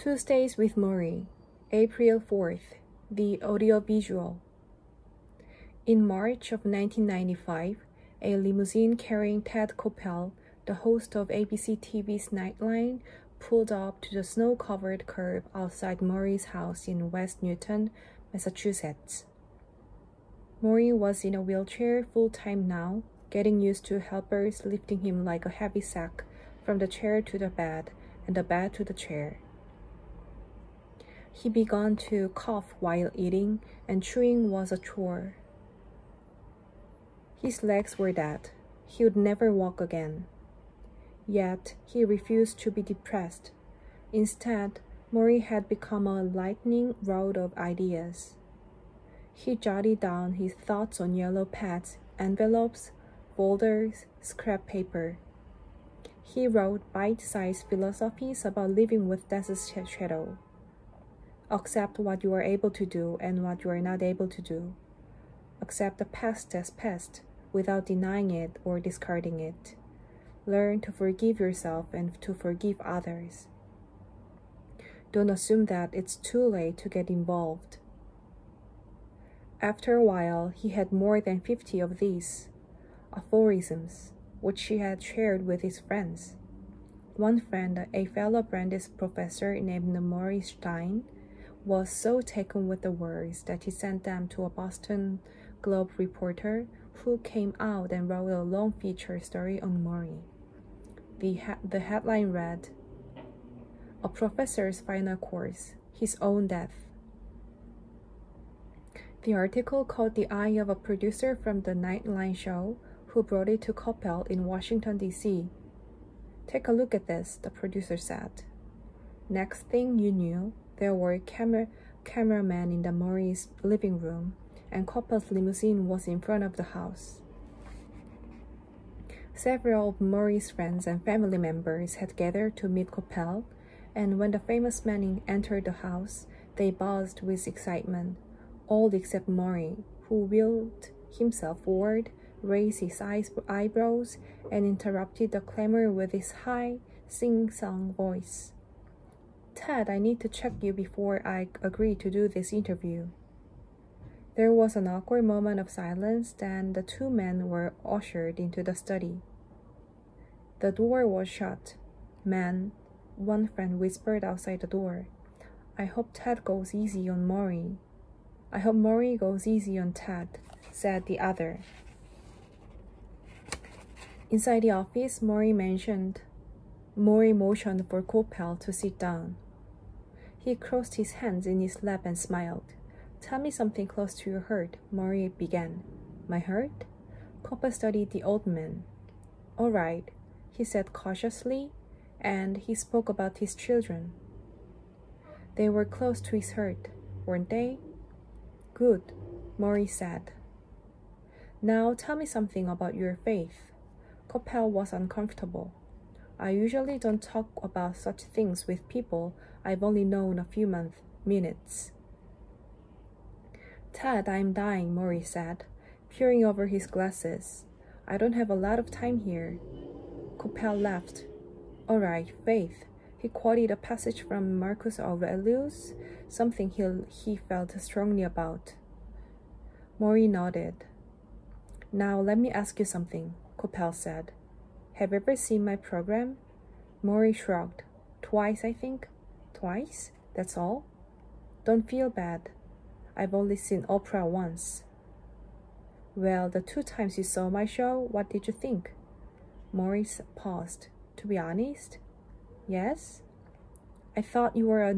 Tuesdays with Morrie, April 4th, the audiovisual. In March of 1995, a limousine carrying Ted Koppel, the host of ABC TV's Nightline, pulled up to the snow-covered curb outside Morrie's house in West Newton, Massachusetts. Morrie was in a wheelchair full-time now, getting used to helpers lifting him like a heavy sack from the chair to the bed and the bed to the chair. He began to cough while eating, and chewing was a chore. His legs were dead. He would never walk again. Yet, he refused to be depressed. Instead, Morrie had become a lightning rod of ideas. He jotted down his thoughts on yellow pads, envelopes, folders, scrap paper. He wrote bite-sized philosophies about living with death's shadow. Accept what you are able to do and what you are not able to do. Accept the past as past without denying it or discarding it. Learn to forgive yourself and to forgive others. Don't assume that it's too late to get involved. After a while, he had more than 50 of these aphorisms, which he had shared with his friends. One friend, a fellow Brandeis professor named Morrie Stein, was so taken with the words that he sent them to a Boston Globe reporter who came out and wrote a long feature story on Morrie. The headline read, "A Professor's Final Course, His Own Death." The article caught the eye of a producer from the Nightline show who brought it to Koppel in Washington, D.C. "Take a look at this," the producer said. Next thing you knew, there were cameramen in the Morrie's living room, and Koppel's limousine was in front of the house. Several of Morrie's friends and family members had gathered to meet Koppel, and when the famous man entered the house, they buzzed with excitement, all except Morrie, who wheeled himself forward, raised his eyebrows, and interrupted the clamor with his high, sing-song voice. "Ted, I need to check you before I agree to do this interview." There was an awkward moment of silence, then the two men were ushered into the study. The door was shut. "Man," one friend whispered outside the door, "I hope Ted goes easy on Morrie." "I hope Morrie goes easy on Ted," said the other. Inside the office, Morrie motioned for Koppel to sit down. He crossed his hands in his lap and smiled. "Tell me something close to your heart," Morrie began. "My heart?" Koppel studied the old man. "All right," he said cautiously, and he spoke about his children. They were close to his heart, weren't they? "Good," Morrie said. "Now tell me something about your faith." Koppel was uncomfortable. "I usually don't talk about such things with people I've only known a few minutes." "Ted, I'm dying," Morrie said, peering over his glasses. "I don't have a lot of time here." Koppel laughed. "All right, faith." He quoted a passage from Marcus Aurelius, something he felt strongly about. Morrie nodded. "Now let me ask you something," Koppel said. "Have you ever seen my program?" Morrie shrugged. "Twice, I think." "Twice? That's all?" "Don't feel bad. I've only seen Oprah once." "Well, the 2 times you saw my show, what did you think?" Morrie paused. "To be honest, yes. I thought you were a